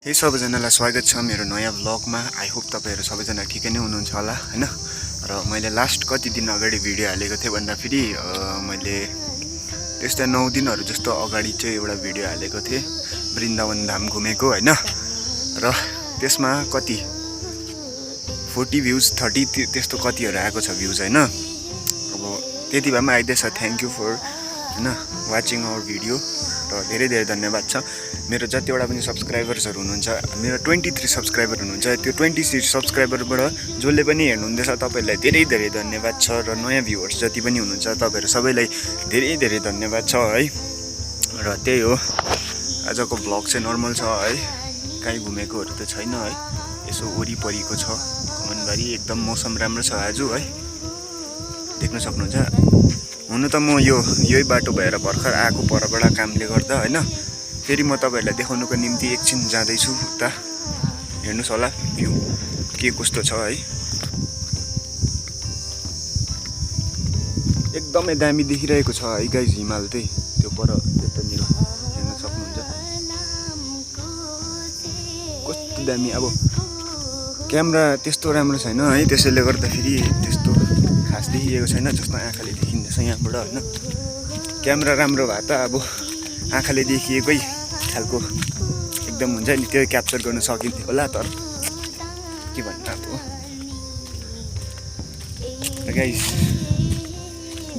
हे सबैजनालाई स्वागत छ मेरो नयाँ भ्लगमा। आई होप तपाईहरु सबैजना ठिकै नै हुनुहुन्छ होला हैन। र मैले लास्ट कति दिन अगाडि भिडियो हालेको थिएँ भन्दा फेरि मैले त्यस्तै 9 दिनहरु जस्तो अगाडि चाहिँ एउटा भिडियो हालेको थिएँ वृन्दावन धाम घुमेको हैन। र त्यसमा कति 40 भ्युज 30 त्यस्तो कतिहरु आएको छ भ्युज हैन। अब त्यति भए पनि आइदैछ। थ्यांक यू फर हैन वाचिङ आवर भिडियो र धेरै धेरै धन्यवाद छ। मेरो जतिवटा पनि सब्स्क्राइबर्सहरु हुनुहुन्छ, मेरो 23 सब्स्क्राइबर हुनुहुन्छ, त्यो 23 सब्स्क्राइबरबाट जसले पनि हेर्नुहुँदैछ तपाईहरुलाई धेरै धेरै धन्यवाद छ। र नयाँ भ्युअर्स जति पनि हुनुहुन्छ तपाईहरु सबैलाई धेरै धेरै धन्यवाद छ है। र त्यही हो, आजको भ्लग चाहिँ नर्मल छ है। कहीँ घुमेकोहरु त छैन है। यसो वरिपरिको छ कमनबारी, एकदम मौसम राम्रो छ आज है। देख्न सक्नुहुन्छ। हुन त म यही बाटो भएर भर्खर आएको परबाट कामले गर्दा हैन। फेरि म तपाईहरुलाई देखाउनको निम्ति एकछिन जाँदै छु उता। हेर्नुस् होला भ्यू के कस्तो छ है। एकदमै दामी देखिरहेको छ है गाइस। हिमाल चाहिँ त्यो पर त्यतानिर हेर्न सक्नुहुन्छ। कस्तो दामी। अब क्यामेरा त्यस्तो राम्रो छैन है, त्यसैले गर्दा फेरि त्यस्तो खास देखिएको छैन जस्तो आँखाले देखिँदैछ यहाँबाट हैन। क्यामेरा राम्रो भए त अब आँखाले देखिएकै खालको एकदम हुन्छ नि, त्यो क्याप्चर गर्न सकिन्थ्यो होला। तर के भन्नु अब गाइस,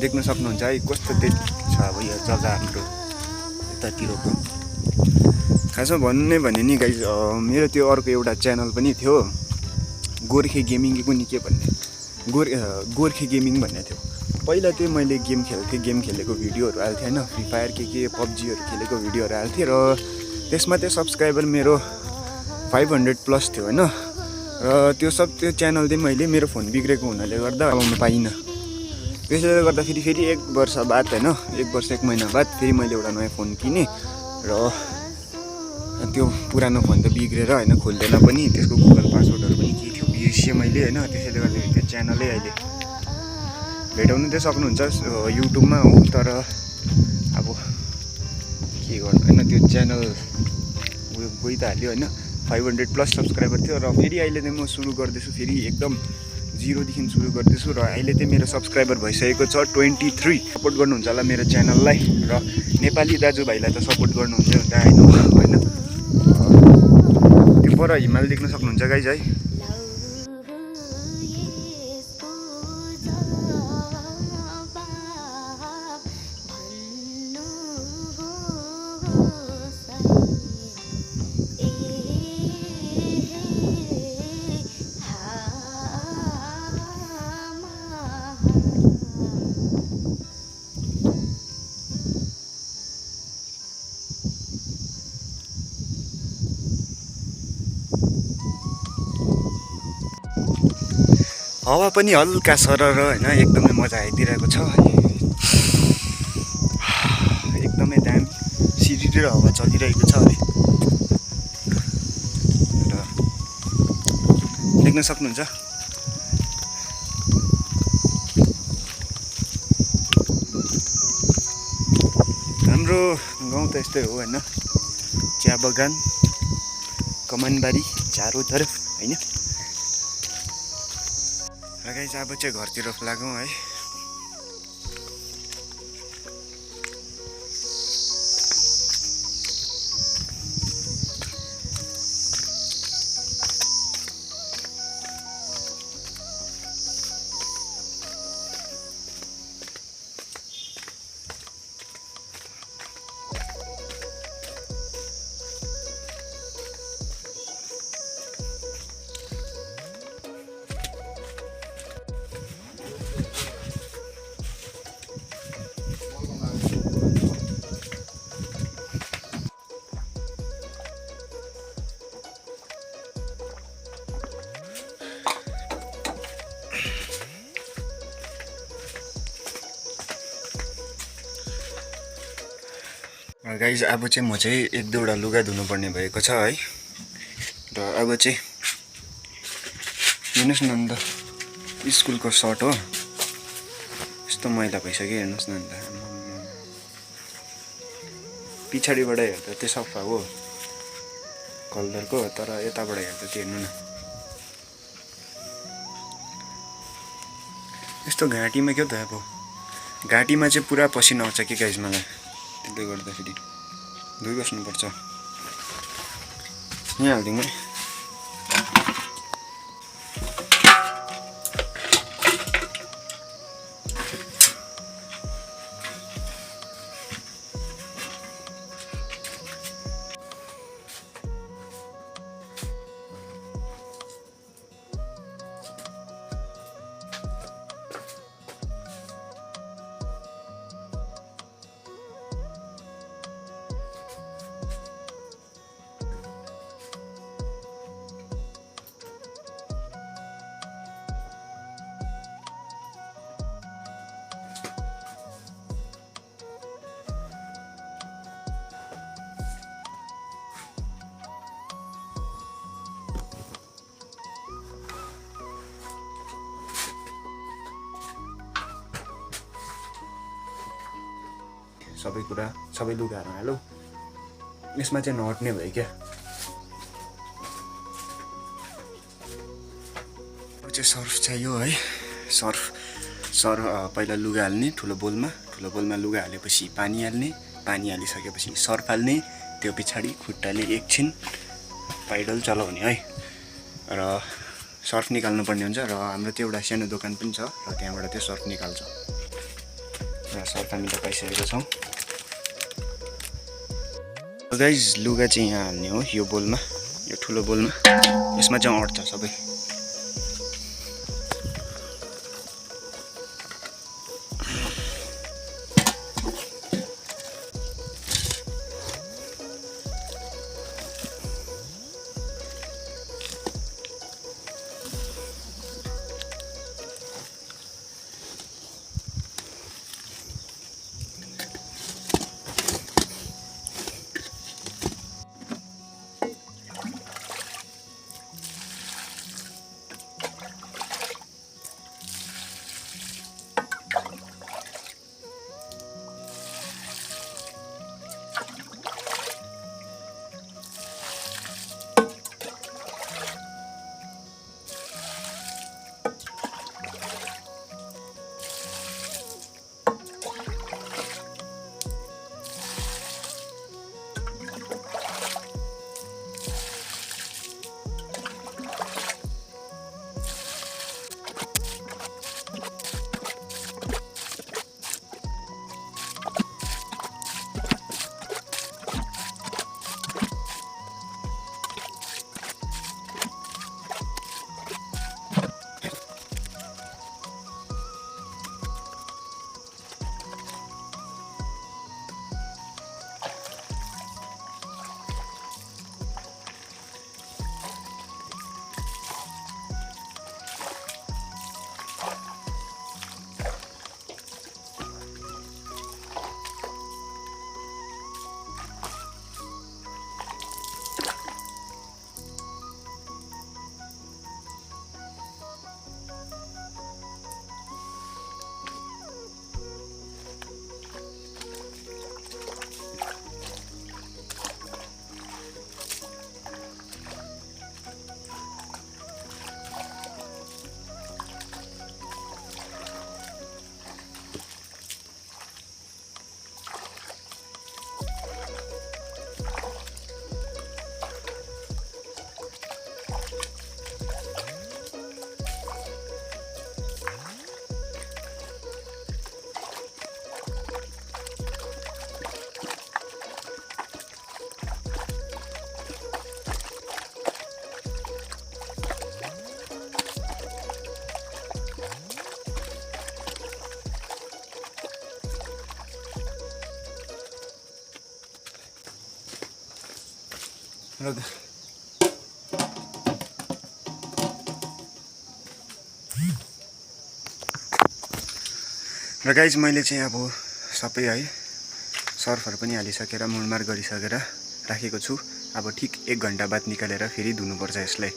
देख्न सक्नुहुन्छ है कस्तो छ अब यो जग्गा हाम्रो यतातिरको। खासमा भन्नु नै भने नि गाइस, मेरो त्यो अर्को एउटा च्यानल पनि थियो गोर्खे गेमिङ कुनी के भन्ने, गोर्खे गेमिङ भन्ने थियो। पहिला चाहिँ मैले गेम खेल्थेँ, गेम खेलेको भिडियोहरू हाल्थेँ हैन। फ्री फायर के पब्जीहरू खेलेको भिडियोहरू हाल्थेँ र त्यसमा चाहिँ सब्स्क्राइबर मेरो 500 प्लस थियो हैन। र त्यो च्यानल चाहिँ मैले मेरो फोन बिग्रेको हुनाले गर्दा चलाउन पाइनँ। त्यसैले गर्दा फेरि 1 वर्ष बाद हैन, 1 वर्ष 1 महिना बाद फेरि मैले एउटा नयाँ फोन किनेँ। र त्यो पुरानो फोन त बिग्रेर हैन, खोल्दैन पनि, त्यसको गुगल पासवर्डहरू पनि के थियो बिर्सिएँ मैले हैन। त्यसैले गर्दा त्यो च्यानलै अहिले भेटाउनु चाहिँ सक्नुहुन्छ युट्युबमा हो। तर अब के गर्नु हैन, त्यो च्यानल गइ त हाल्यो हैन। 500 प्लस सब्स्क्राइबर थियो र फेरि अहिले चाहिँ म सुरु गर्दैछु, फेरि एकदम 0 देखि सुरु गर्दैछु। र अहिले चाहिँ मेरो सब्स्क्राइबर भइसकेको छ 23। सपोर्ट गर्नुहुन्छ होला मेरो च्यानललाई। र नेपाली दाजुभाइलाई त सपोर्ट गर्नुहुन्छ हैन। त्यो पर हिमाल देख्न सक्नुहुन्छ गाइस है। हावा पनि हल्का सरर हैन, एकदमै मजा आइदिरहेको छ। एकदमै दामी सिरिएर हावा चलिरहेको छ है। र देख्न सक्नुहुन्छ हाम्रो गाउँ त यस्तै हो हैन। चिया बगान, कमानबारी चारैतर्फ हैन। र गाइस अब चाहिँ घरतिर लागौँ है। गाइस अब चाहिँ म चाहिँ 1-2 लुगा धुनुपर्ने भएको छ है। र अब चाहिँ हेर्नुहोस् न अन्त स्कुलको सर्ट हो, यस्तो मैला भइसक्यो हेर्नुहोस् न अन्त। पछाडिबाट हेर्दा त्यो सफा हो। कलरको, तर यताबाट हेर्दा चाहिँ हेर्नु न यस्तो घाँटीमा के त अब घाँटीमा चाहिँ पुरा पसिना आउँछ कि गाइस मलाई, त्यसले गर्दाखेरि धोइबस्नुपर्छ। यहाँ हालिदिउँ है। सबै कुरा सबै लुगाहरू हालौँ, यसमा चाहिँ नहट्ने भयो क्या। अब चाहिँ सर्फ चाहियो है। सर्फ पहिला लुगा हाल्ने ठुलो बोलमा लुगा हालेपछि पानी हाल्ने, पानी हालिसकेपछि सर्फ हाल्ने, त्यो पछाडि खुट्टाले एकछिन पाइडल चलाउने है। र सर्फ निकाल्नु पर्ने हुन्छ र हाम्रो त्यो एउटा सानो दोकान पनि छ र त्यहाँबाट त्यो सर्फ निकाल्छ। र सर्फ हामीले पाइसकेका छौँ। गाइज लुगा चाहिँ यहाँ हाल्ने हो, यो बोलमा, यो ठुलो बोलमा, यसमा चाहिँ अट्छ सबै। र गाइज मैले चाहिँ अब सबै है सर्फहरू पनि हालिसकेर मुडमाड गरिसकेर राखेको छु। अब ठिक 1 घन्टा बाद निकालेर फेरि धुनुपर्छ यसलाई।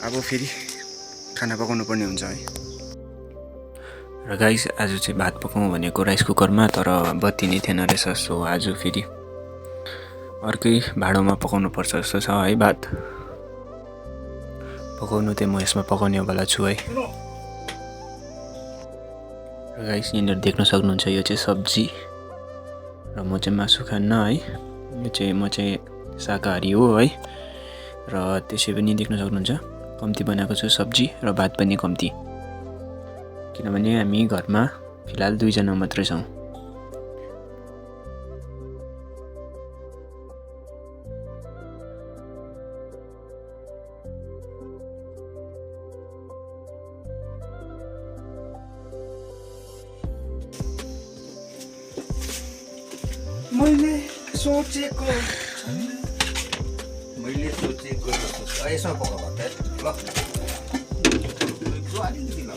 अब फेरि खाना पकाउनु पर्ने हुन्छ है। र गाइज आज चाहिँ भात पकाउँ भनेको राइस कुकरमा, तर बत्ती नै थिएन रहेछ। सो आज फेरि अर्कै भाँडोमा पकाउनु पर्छ जस्तो छ है भात। पकाउनु चाहिँ म यसमा पकाउनेवाला छु है। र गाइस यहाँनिर देख्न सक्नुहुन्छ यो चाहिँ सब्जी र म चाहिँ मासु खान्न है। म चाहिँ शाकाहारी हो है। र त्यसै पनि देख्न सक्नुहुन्छ कम्ती बनाएको छु सब्जी र भात पनि कम्ती, किनभने हामी घरमा फिलहाल 2 जना मात्रै छौँ। मैले सोचेको जस्तो यसमा पकाएको ल अलिकति ल।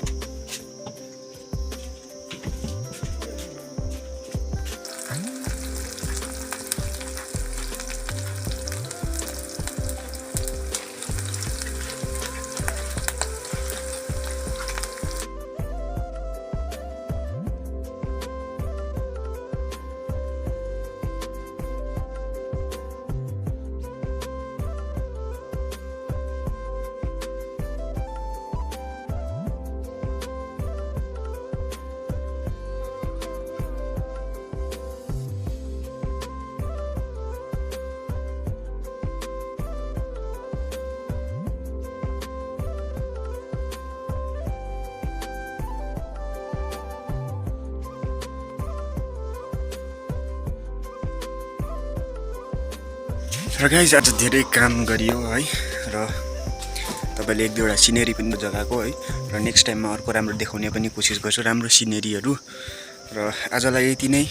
र गाइस आज धेरै काम गरियो है। र तपाईँले 1-2वटा सिनेरी पनि जग्गाको है। र नेक्स्ट टाइममा अर्को राम्रो देखाउने पनि कोसिस गर्छु, राम्रो सिनेरीहरू। र आजलाई यति नै,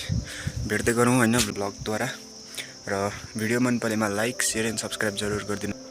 भेट्दै गरौँ होइन ब्लगद्वारा। र भिडियो मन परेमा लाइक, सेयर एन्ड सब्सक्राइब जरुर गरिदिनु।